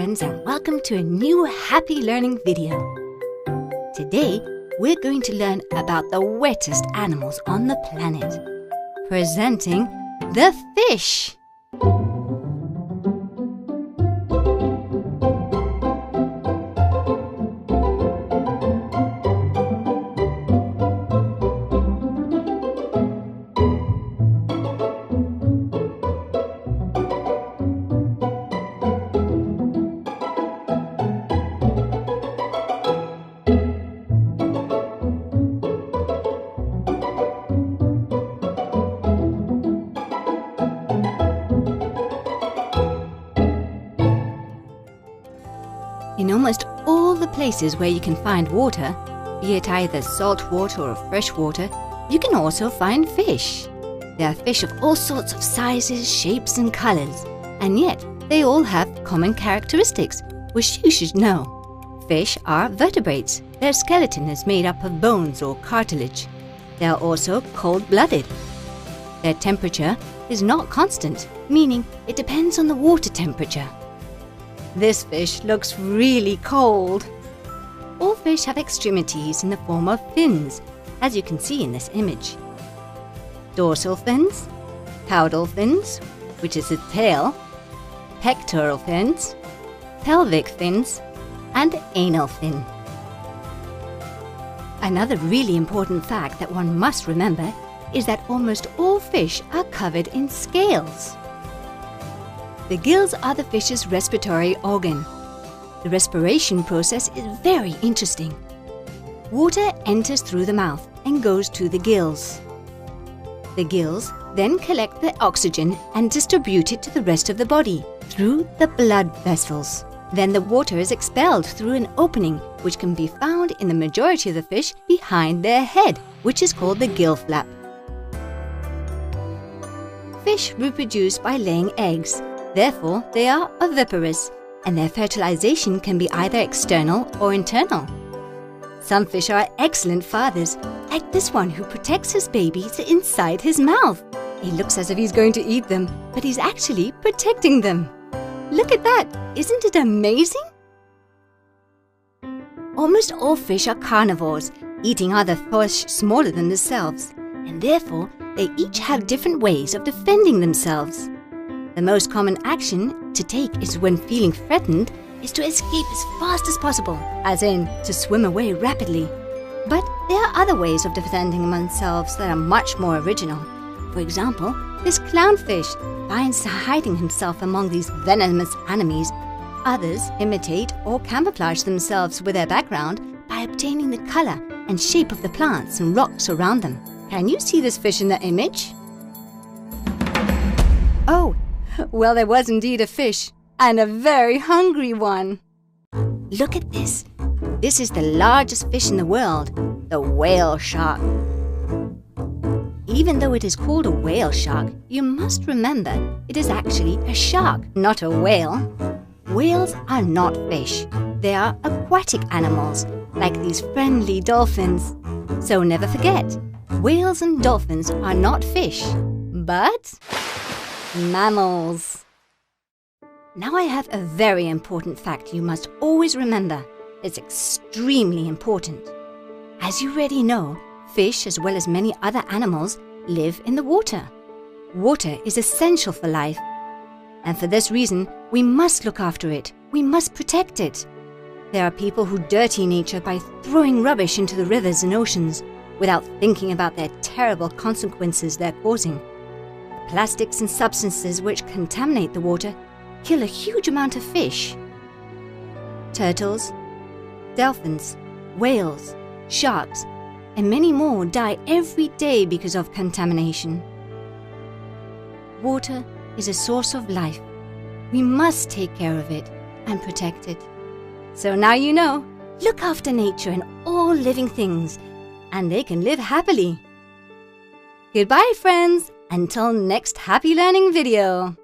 friends, and welcome to a new Happy Learning video. Today, we're going to learn about the wettest animals on the planet. Presenting the fish. In almost all the places where you can find water, be it either salt water or fresh water, you can also find fish. There are fish of all sorts of sizes, shapes and colors, and yet they all have common characteristics, which you should know. Fish are vertebrates. Their skeleton is made up of bones or cartilage. They are also cold-blooded. Their temperature is not constant, meaning it depends on the water temperature. This fish looks really cold. All fish have extremities in the form of fins, as you can see in this image. Dorsal fins, caudal fins, which is the tail, pectoral fins, pelvic fins, and anal fin. Another really important fact that one must remember is that almost all fish are covered in scales. The gills are the fish's respiratory organ. The respiration process is very interesting. Water enters through the mouth and goes to the gills. The gills then collect the oxygen and distribute it to the rest of the body through the blood vessels. Then the water is expelled through an opening which can be found in the majority of the fish behind their head, which is called the gill flap. Fish reproduce by laying eggs. Therefore, they are oviparous, and their fertilization can be either external or internal. Some fish are excellent fathers, like this one who protects his babies inside his mouth. He looks as if he's going to eat them, but he's actually protecting them. Look at that! Isn't it amazing? Almost all fish are carnivores, eating other fish smaller than themselves, and therefore they each have different ways of defending themselves. The most common action to take is when feeling threatened is to escape as fast as possible, as in to swim away rapidly. But there are other ways of defending themselves that are much more original. For example, this clownfish finds hiding himself among these venomous enemies. Others imitate or camouflage themselves with their background by obtaining the color and shape of the plants and rocks around them. Can you see this fish in the image? Oh! Well, there was indeed a fish, and a very hungry one. Look at this. This is the largest fish in the world, the whale shark. Even though it is called a whale shark, you must remember it is actually a shark, not a whale. Whales are not fish. They are aquatic animals, like these friendly dolphins. So never forget, whales and dolphins are not fish, but mammals. Now I have a very important fact you must always remember. It's extremely important. As you already know, fish as well as many other animals live in the water. Water is essential for life. And for this reason, we must look after it. We must protect it. There are people who dirty nature by throwing rubbish into the rivers and oceans without thinking about their terrible consequences they're causing. Plastics and substances which contaminate the water kill a huge amount of fish. Turtles, dolphins, whales, sharks, and many more die every day because of contamination. Water is a source of life. We must take care of it and protect it. So now you know, look after nature and all living things, and they can live happily. Goodbye, friends! Until next Happy Learning video.